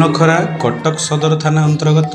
फुलनखरा कटक सदर थाना अंतर्गत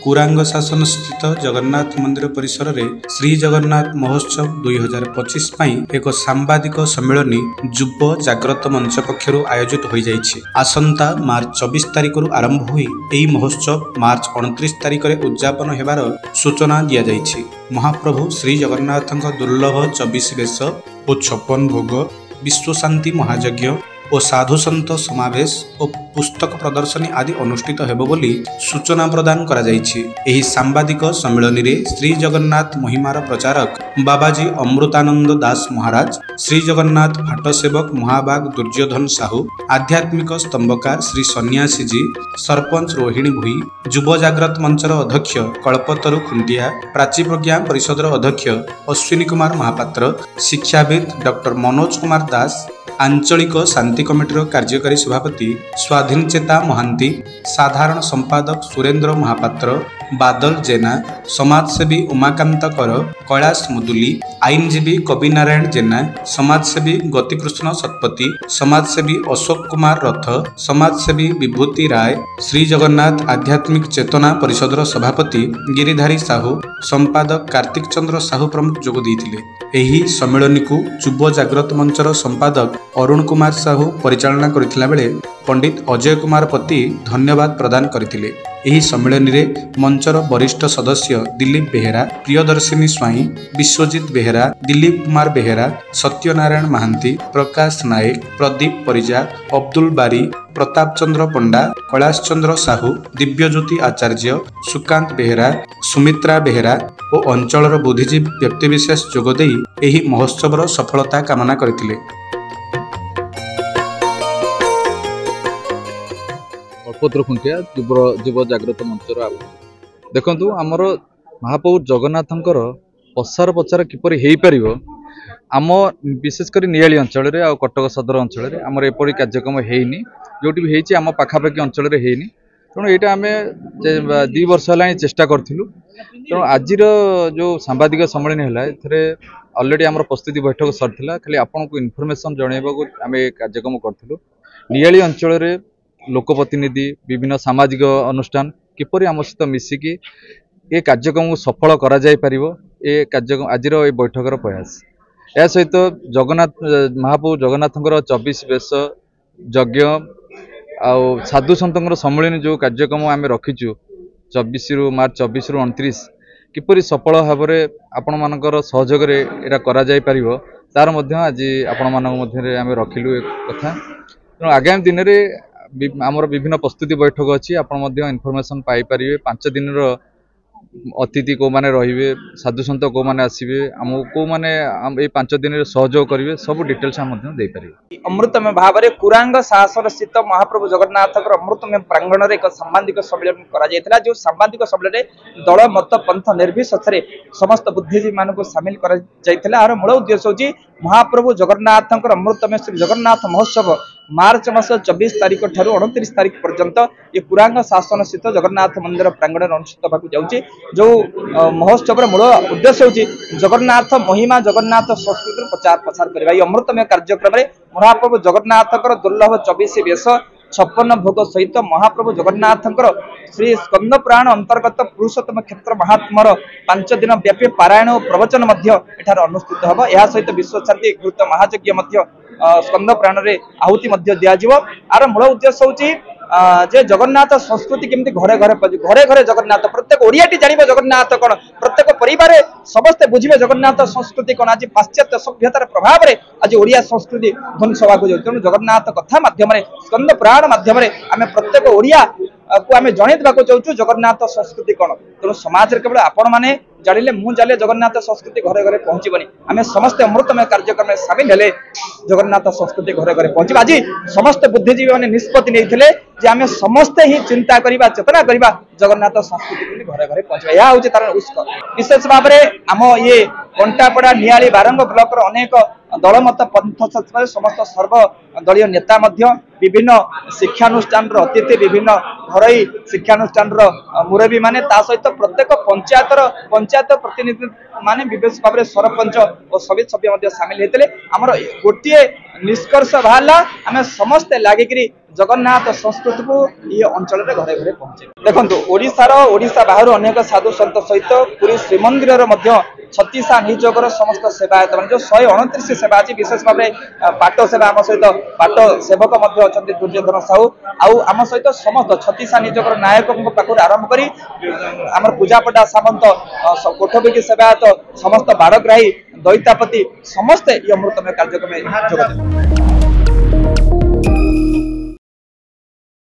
कुरांग शासन स्थित जगन्नाथ मंदिर परिसर में श्री जगन्नाथ महोत्सव 2025 एक सांबादिक सम्मेलनी युव जाग्रत मंच पक्षर आयोजित हो जाइछि। आसंता मार्च 24 तारिख आरंभ हुई यह महोत्सव मार्च 29 तारिख में उद्यापन होबार सूचना दि जाइछि। महाप्रभु श्री जगन्नाथ दुर्लभ 24 वेश और 56 भोग, विश्व शांति महायज्ञ और साधु सन्त समावेश और पुस्तक प्रदर्शनी आदि अनुष्ठित हेबो बोली सूचना प्रदान करा जाइछि। एही सांबादिक सम्मेलनी रे श्री जगन्नाथ महिमार प्रचारक बाबाजी अमृतानंद दास महाराज, श्री जगन्नाथ फाट सेवक महाबाग दुर्योधन साहू, आध्यात्मिक स्तंभकार श्री सन्यासी जी, सरपंच रोहिणी भुई, युव जाग्रत मंचर अध्यक्ष कल्पतरु खुंटिया, प्राची प्रज्ञा परिषदर अध्यक्ष अश्विनी कुमार महापात्र, शिक्षाविद डॉक्टर मनोज कुमार दास, आंचलिक शांति कमिटीर कार्यकारी सभापति स्वाधीन चेता महांती, साधारण संपादक सुरेंद्र महापात्र, बादल जेना, समाजसेवी उमाकांत कर, कैलाश मुदुली, आईनजीवी कवि नारायण जेना, समाजसेवी गतिकृष्ण शतपथी, समाजसेवी अशोक कुमार रथ, समाजसेवी विभूति राय, श्री जगन्नाथ आध्यात्मिक चेतना परिषदर सभापति गिरिधारी साहू, संपादक कार्तिक चंद्र साहू प्रमुख जोग देइथिले। एही सम्मेलनी को युव जाग्रत मंचर संपादक अरुण कुमार साहू परिचालना करथिला बेले पंडित अजय कुमार पति धन्यवाद प्रदान करथिले। एही सम्मेलनी रे मंचर वरिष्ठ सदस्य दिलीप बेहेरा, प्रियदर्शिनी स्वाई, विश्वजित बेहेरा, दिलीप कुमार बेहेरा, सत्यनारायण महांती, प्रकाश नायक, प्रदीप परिजा, अब्दुल बारी, प्रताप चंद्र पंडा, कैलाश चंद्र साहू, दिव्यज्योति आचार्य, सुकांत बेहेरा, सुमित्रा बेहेरा और अंचलर बुद्धिजीवी व्यक्तिविशेष जोगदे एही महोत्सवर सफलता कामना करथिले। कल्पतरु खुंटिया युव जाग्रत मंचर देखु आमर महाप्रभु जगन्नाथंकर प्रसार प्रचार किपर हो पार आम विशेषकर नियाली अंचल आ कटक सदर अंचल आमर एपरी कार्यक्रम होनी जो भी होती आम पाखापाखि अंचल होनी तेणु यहाँ आम 2 वर्ष है चेष्टा करूँ। तेणु आज जो सांबादिक सम्मेलन है अलरेडी आम प्रस्तुति बैठक सरला खाली आपन को इनफॉरमेशन जनइबा आम कार्यक्रम करूँ। नियाली अंचल लोकप्रतिनिधि विभिन्न सामाजिक अनुष्ठान किपरि आम सहित मिसिकी ये कार्यक्रम को सफल करा जाय परिबो ए कार्यक्रम आज ये बैठकर प्रयास। या सहित जगन्नाथ महाप्रभु जगन्नाथंकर 24 वेश यज्ञ आ साधु सन्तंकर सम्मेलन जो कार्यक्रम आम रखीचु 24 मार्च 24 रु 29 किपरि सफल भाव में आपण मानकर सहयोग एटा करा जाय परिबो तार मध्य आज आपण मानक मध्य आम रखिलु एक कथा। तेणु आगामी दिन में आमर विभिन्न प्रस्तुति बैठक अच्छी आप इनफॉरमेशन पाई परिबे 5 दिन अतिथि को माने रहिबे साधु सन्त को माने आसीबे आम को माने ए 5 दिन सहयोग करिवे सब डिटेल्स हम दे पारिबे। अमृतमय भाव में कुरांग शासन स्थित महाप्रभु जगन्नाथ अमृतमय प्रांगण में एक सांबादिक सम्मेलन करा जो सांबादिक सम्मेलन दल मत पंथ निर्विशेष समस्त बुद्धिजीवी मान सामिल कर मूल उद्देश्य हूँ महाप्रभु जगन्नाथ अमृतमय श्री जगन्नाथ महोत्सव मार्च मास 24 तारिख ठारू 29 तारिख पर्यंत ये कुरांग शासन स्थित जगन्नाथ मंदिर प्रांगण में अनुष्ठित होगा जाऊँगी। जो महोत्सव मूल उद्देश्य हूँ जगन्नाथ महिमा जगन्नाथ संस्कृति प्रचार प्रसार करवा। ये अमृतमय कार्यक्रम में महाप्रभु जगन्नाथ दुर्लभ 24 वेश 56 भोग सहित महाप्रभु जगन्नाथ श्री स्कंद पुराण अंतर्गत पुरुषोत्तम क्षेत्र महात्मर 5 दिन व्यापी पारायण और प्रवचन अनुष्ठित होगा। यह सहित विश्व शांति गुरुत्व महायज्ञ स्कंद पुराण रे आहुति दिज्व। आर मूल उद्देश्य हूँ जे जगन्नाथ संस्कृति केमती घरे घरे घरे घरे जगन्नाथ प्रत्येक ओडियाटी जानिबे जगन्नाथ कौन प्रत्येक परिवार समस्ते बुझे जगन्नाथ संस्कृति कौन। आज पाश्चात्य सभ्यतार प्रभाव में आज ओडिया संस्कृति ध्वंस होगा जाऊँ। तेणु जगन्नाथ कथा माध्यम स्कंद पुराण माध्यम आम प्रत्येक ओडिया को आम जनइबा चाहूँ जगन्नाथ संस्कृति कौन। तेणु समाज केवल आपण मैंने जानिले मु जानिले जगन्नाथ संस्कृति घरे घरे पहुँचबनी आम समस्त अमृतमय कार्यक्रम में सामिल हेले जगन्नाथ संस्कृति घरे घरे पहुँच। आज समस्त बुद्धिजीवी मैंने निष्पत्ति नहीं आम समस्ते ही चिंता करवा चेतना करवा जगन्नाथ संस्कृति घरे घरे पहुँचा यह हूँ तार उत्स। विशेष भाव में आम ये कंटापड़ा नियाली बारंग ब्लॉक अनेक दलमत पंथ समस्त सर्वदलीय नेता विभिन्न शिक्षानुष्ठान अतिथि विभिन्न घरोई शिक्षानुष्ठान मुरबी माने सहित प्रत्येक पंचायत प्रतिनिधि माने विशेष भाव में सरपंच और सभी सभ्य सामिल होते आमर गोटे निष्कर्ष बाहर आम समस्ते लगिकी जगन्नाथ संस्कृति को ये अंचल घरे घरे पहुंचे देखो ओडिशा बाहर अनेक साधु सन्त सहित पुरी श्रीमंदिर 36 नियोजकर समस्त सेवायत जो 129 सेवा अच्छी विशेष भाव पाट सेवा आम सहित पाट सेवक अच्छा दुर्योधन साहू आम सहित समस्त 36 नियोजकर नायकों पाखु आरंभ कर आम पूजापटा सामंत कोठबिकी सेवायत समस्त बाड़ग्राही दैतापति समस्ते ये अमृतमय कार्यक्रम जोग